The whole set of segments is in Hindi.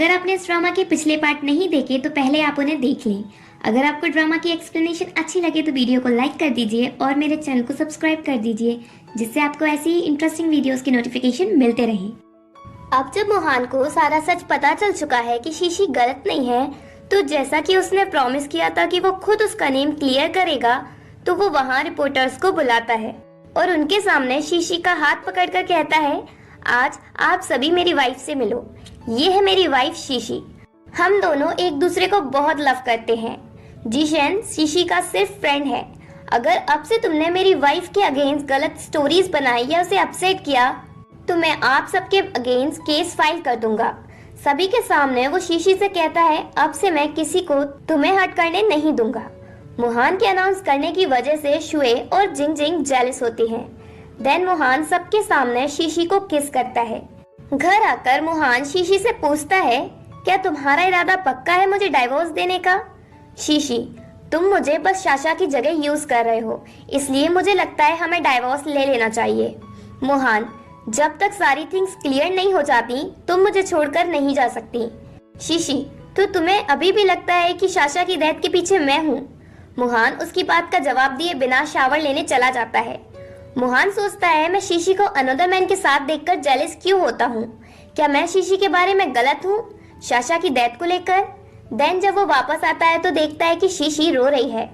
अगर आपने इस ड्रामा के पिछले पार्ट नहीं देखे तो पहले आप उन्हें देख लें। अगर आपको ड्रामा की एक्सप्लेनेशन अच्छी लगे तो वीडियो को लाइक कर दीजिए और मेरे चैनल को सब्सक्राइब कर दीजिए, जिससे आपको ऐसी ही इंटरेस्टिंग वीडियोस की नोटिफिकेशन मिलते रहे। अब जब मोहान को सारा सच पता चल चुका है कि शीशी गलत नहीं है, तो जैसा कि उसने प्रॉमिस किया था कि वो खुद उसका नेम क्लियर करेगा, तो वो वहाँ रिपोर्टर्स को बुलाता है और उनके सामने शीशी का हाथ पकड़कर कहता है, आज आप सभी मेरी वाइफ से मिलो। ये है मेरी वाइफ शीशी। हम दोनों एक दूसरे को बहुत लव करते हैं। जीशन शीशी का सिर्फ फ्रेंड है। अगर अब से तुमने मेरी वाइफ के अगेंस्ट गलत स्टोरीज बनाई या उसे अपसेट किया, तो मैं आप सबके अगेंस्ट केस फाइल कर दूंगा। सभी के सामने वो शीशी से कहता है, अब से मैं किसी को तुम्हें हर्ट करने नहीं दूंगा। मोहान के अनाउंस करने की वजह से शुए और जिंग जिंग जेलस होती हैं। देन मोहान सबके सामने शीशी को किस करता है। घर आकर मोहान शीशी से पूछता है, क्या तुम्हारा इरादा पक्का है मुझे डाइवोर्स देने का? शीशी, तुम मुझे बस साशा की जगह यूज कर रहे हो, इसलिए मुझे लगता है हमें डाइवोर्स ले लेना चाहिए। मोहान, जब तक सारी थिंग्स क्लियर नहीं हो जाती तुम मुझे छोड़कर नहीं जा सकती। शीशी, तो तुम्हें अभी भी लगता है कि साशा की डेथ के पीछे मैं हूँ? मोहान उसकी बात का जवाब दिए बिना शावर लेने चला जाता है। मोहान सोचता है, मैं शीशी को अनदर मैन के साथ देखकर जेलस क्यों होता हूँ? क्या मैं शीशी के बारे में गलत हूँ साशा की डेथ को लेकर? देन जब वो वापस आता है तो देखता है कि शीशी रो रही है।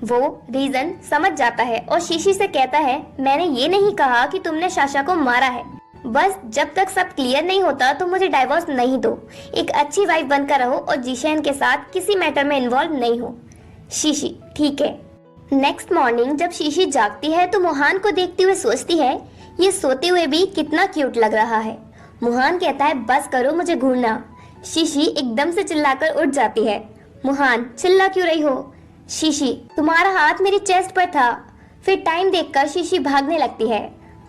वो रीजन समझ जाता है और शीशी से कहता है, मैंने ये नहीं कहा कि तुमने साशा को मारा है, बस जब तक सब क्लियर नहीं होता तो मुझे डाइवोर्स नहीं दो। एक अच्छी वाइफ बनकर रहो और जीशन के साथ किसी मैटर में इन्वॉल्व नहीं हो। शीशी, ठीक है। नेक्स्ट मॉर्निंग जब शीशी जागती है तो मोहान को देखते हुए सोचती है, ये सोते हुए भी कितना क्यूट लग रहा है। मोहान कहता है, बस करो मुझे घूरना। शीशी एकदम से चिल्लाकर उठ जाती है। मोहान, चिल्ला क्यों रही हो? शीशी, तुम्हारा हाथ मेरी चेस्ट पर था। फिर टाइम देखकर शीशी भागने लगती है।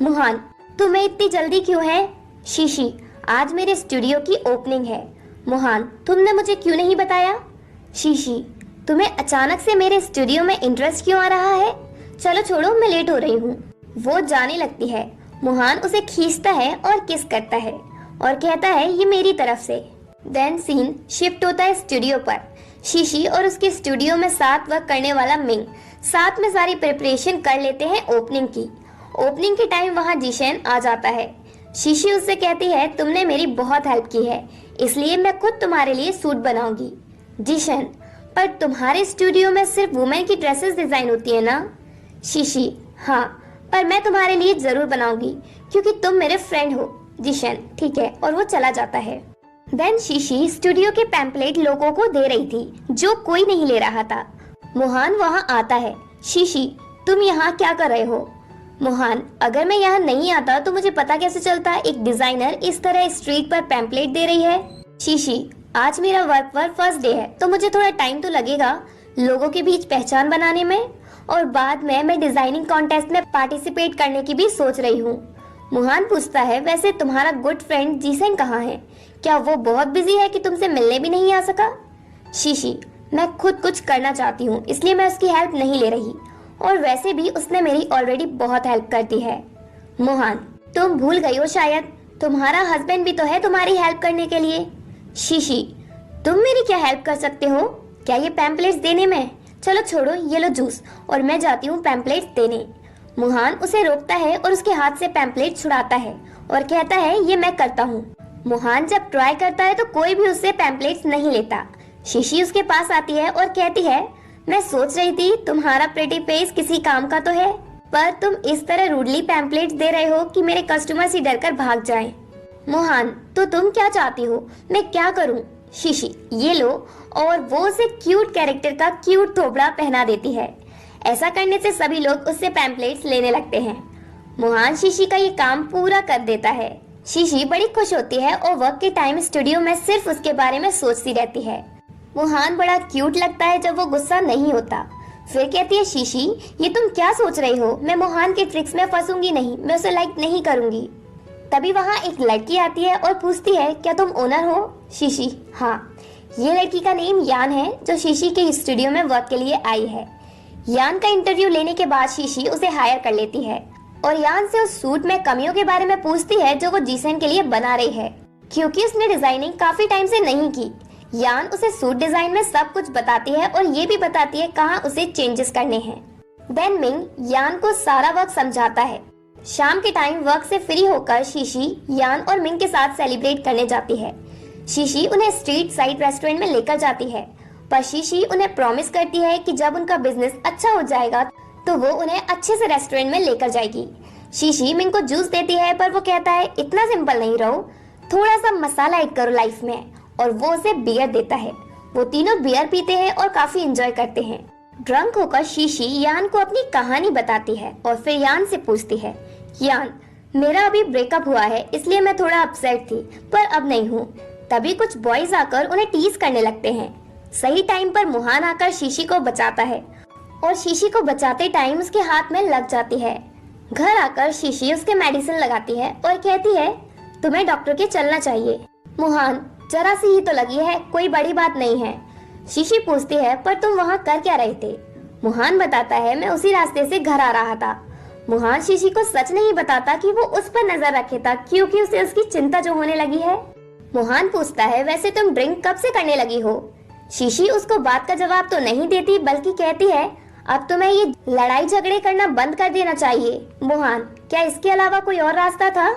मोहान, तुम्हें इतनी जल्दी क्यों है? शीशी, आज मेरे स्टूडियो की ओपनिंग है। मोहान, तुमने मुझे क्यों नहीं बताया? शीशी, तुम्हें अचानक से मेरे स्टूडियो में इंटरेस्ट क्यों आ रहा है? चलो छोड़ो, मैं लेट हो रही हूँ। वो जाने लगती है। मोहान उसे खींचता है और किस करता है और कहता है, ये मेरी तरफ से। देन सीन शिफ्ट होता है स्टूडियो पर। शीशी और उसके स्टूडियो में साथ वर्क करने वाला मिंग साथ में सारी प्रिपरेशन कर लेते हैं ओपनिंग की। ओपनिंग के टाइम वहाँ जीशन आ जाता है। शीशी उससे कहती है, तुमने मेरी बहुत हेल्प की है, इसलिए मैं खुद तुम्हारे लिए सूट बनाऊंगी। जीशन, पर तुम्हारे स्टूडियो में सिर्फ वुमेन की ड्रेसेस डिजाइन होती है ना? शीशी, हाँ, पर मैं तुम्हारे लिए जरूर बनाऊंगी क्योंकि तुम मेरे फ्रेंड हो। जीशन, ठीक है, और वो चला जाता है। देन शीशी स्टूडियो के पैम्पलेट लोगों को दे रही थी जो कोई नहीं ले रहा था। मोहान वहाँ आता है। शीशी, तुम यहाँ क्या कर रहे हो? मोहान, अगर मैं यहाँ नहीं आता तो मुझे पता कैसे चलता एक डिजाइनर इस तरह स्ट्रीट पर पैम्पलेट दे रही है? शीशी, आज मेरा वर्क पर फर्स्ट डे है तो मुझे थोड़ा टाइम तो लगेगा लोगों के बीच पहचान बनाने में, और बाद में मैं डिजाइनिंग कॉन्टेस्ट में पार्टिसिपेट करने की भी सोच रही हूँ। मोहान पूछता है, वैसे तुम्हारा गुड फ्रेंड जीसन कहाँ है? क्या वो बहुत बिजी है कि तुमसे मिलने भी नहीं आ सका? शीशी, मैं खुद कुछ करना चाहती हूँ इसलिए मैं उसकी हेल्प नहीं ले रही, और वैसे भी उसने मेरी ऑलरेडी बहुत हेल्प कर दी है। मोहान, तुम भूल गई हो शायद, तुम्हारा हस्बैंड भी तो है तुम्हारी हेल्प करने के लिए। शीशी, तुम मेरी क्या हेल्प कर सकते हो? क्या ये पैम्पलेट्स देने में? चलो छोड़ो, ये लो जूस और मैं जाती हूँ पैम्पलेट्स देने। मोहान उसे रोकता है और उसके हाथ से पैम्पलेट छुड़ाता है और कहता है, ये मैं करता हूँ। मोहान जब ट्राई करता है तो कोई भी उससे पैम्पलेट्स नहीं लेता। शीशी उसके पास आती है और कहती है, मैं सोच रही थी तुम्हारा प्रेटी फेस किसी काम का तो है, पर तुम इस तरह रूडली पैम्पलेट्स दे रहे हो कि मेरे कस्टमर्स ही डरकर भाग जाएं। मोहान, तो तुम क्या चाहती हो, मैं क्या करूं? शीशी, ये लो, और वो उसे क्यूट कैरेक्टर का क्यूट थोबड़ा पहना देती है। ऐसा करने से सभी लोग उससे पैम्पलेट्स लेने लगते हैं। मोहान शीशी का ये काम पूरा कर देता है। शीशी बड़ी खुश होती है और वर्क के टाइम स्टूडियो में सिर्फ उसके बारे में सोचती रहती है। मोहान बड़ा क्यूट लगता है जब वो गुस्सा नहीं होता। फिर कहती है, शीशी, ये तुम क्या सोच रही हो? मैं मोहान के ट्रिक्स में फंसूंगी नहीं, मैं उसे लाइक नहीं करूंगी। तभी वहाँ एक लड़की आती है और पूछती है, क्या तुम ओनर हो? शीशी, हाँ। ये लड़की का नेम यान है जो शीशी के स्टूडियो में वर्क के लिए आई है। यान का इंटरव्यू लेने के बाद शीशी उसे हायर कर लेती है और यान से उस सूट में कमियों के बारे में पूछती है जो वो जीसन के लिए बना रही है। क्योंकि उसने डिजाइनिंग काफी टाइम से नहीं की। यान उसे सूट डिजाइन में सब कुछ बताती है और ये भी बताती है कहाँ उसे चेंजेस करने हैं। देन मिंग यान को सारा वर्क समझाता है। शाम के टाइम वर्क से फ्री होकर शीशी यान और मिंग के साथ सेलिब्रेट करने जाती है। शीशी उन्हें स्ट्रीट साइड रेस्टोरेंट में लेकर जाती है, पर शीशी उन्हें प्रॉमिस करती है कि जब उनका बिजनेस अच्छा हो जाएगा तो वो उन्हें अच्छे से रेस्टोरेंट में लेकर जाएगी। शीशी मिंग को जूस देती है, पर वो कहता है इतना सिंपल नहीं रहो, थोड़ा सा मसाला ऐड करो लाइफ में, और वो उसे बियर देता है। वो तीनों बियर पीते हैं और काफी एंजॉय करते हैं। ड्रंक होकर शीशी यान को अपनी कहानी बताती है और फिर यान से पूछती है, यान मेरा अभी ब्रेकअप हुआ है इसलिए मैं थोड़ा अपसेट थी, पर अब नहीं हूँ। तभी कुछ बॉयज आकर उन्हें टीज करने लगते हैं। सही टाइम पर मुहान आकर शीशी को बचाता है और शीशी को बचाते टाइम उसके हाथ में लग जाती है। घर आकर शीशी उसके मेडिसिन लगाती है और कहती है तुम्हें डॉक्टर के चलना चाहिए। मुहान जरा सी ही तो लगी है, कोई बड़ी बात नहीं है। शीशी पूछती है पर तुम वहाँ कर क्या रहे थे? मुहान बताता है मैं उसी रास्ते से घर आ रहा था। मुहान शीशी को सच नहीं बताता कि वो उस पर नजर रखे था, क्योंकि उसे उसकी चिंता जो होने लगी है। मुहान पूछता है वैसे तुम ड्रिंक कब से करने लगी हो? शीशी उसको बात का जवाब तो नहीं देती, बल्कि कहती है अब तुम्हें ये लड़ाई झगड़े करना बंद कर देना चाहिए। मुहान क्या इसके अलावा कोई और रास्ता था?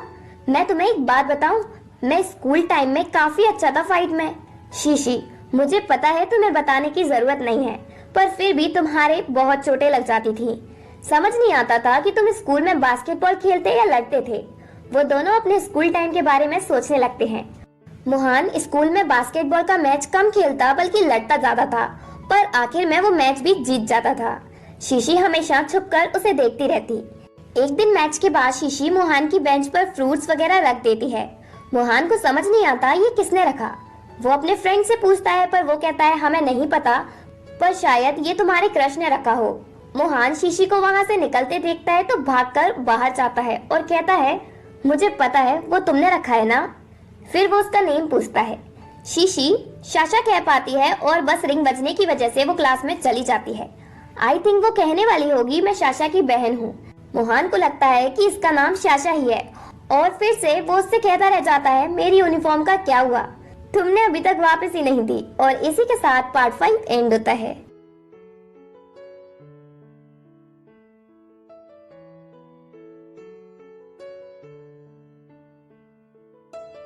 मैं तुम्हें एक बात बताऊं, मैं स्कूल टाइम में काफी अच्छा था फाइट में। शीशी मुझे पता है तुम्हें बताने की जरूरत नहीं है, पर फिर भी तुम्हारे बहुत चोटें लग जाती थी। समझ नहीं आता था कि तुम स्कूल में बास्केटबॉल खेलते या लड़ते थे। वो दोनों अपने स्कूल टाइम के बारे में सोचने लगते हैं। मुहान स्कूल में बास्केटबॉल का मैच कम खेलता बल्कि लड़ता ज्यादा था, पर आखिर में वो मैच भी जीत जाता था। शीशी हमेशा छुपकर उसे देखती रहती। एक दिन मैच के बाद शीशी मुहान की बेंच पर फ्रूट्स वगैरह रख देती है। मुहान को समझ नहीं आता ये किसने रखा। वो अपने फ्रेंड से पूछता है, पर वो कहता है हमें नहीं पता, पर शायद ये तुम्हारे क्रश ने रखा हो। मुहान शीशी को वहाँ से निकलते देखता है तो भागकर बाहर जाता है और कहता है मुझे पता है वो तुमने रखा है ना। फिर वो उसका नेम पूछता है। शीशी शाशा कह पाती है और बस रिंग बजने की वजह से वो क्लास में चली जाती है। आई थिंक वो कहने वाली होगी मैं शाशा की बहन हूँ। मुहान को लगता है कि इसका नाम शाशा ही है, और फिर से वो उससे कहता रह जाता है मेरी यूनिफॉर्म का क्या हुआ, तुमने अभी तक वापस ही नहीं दी। और इसी के साथ पार्ट 5 एंड होता है।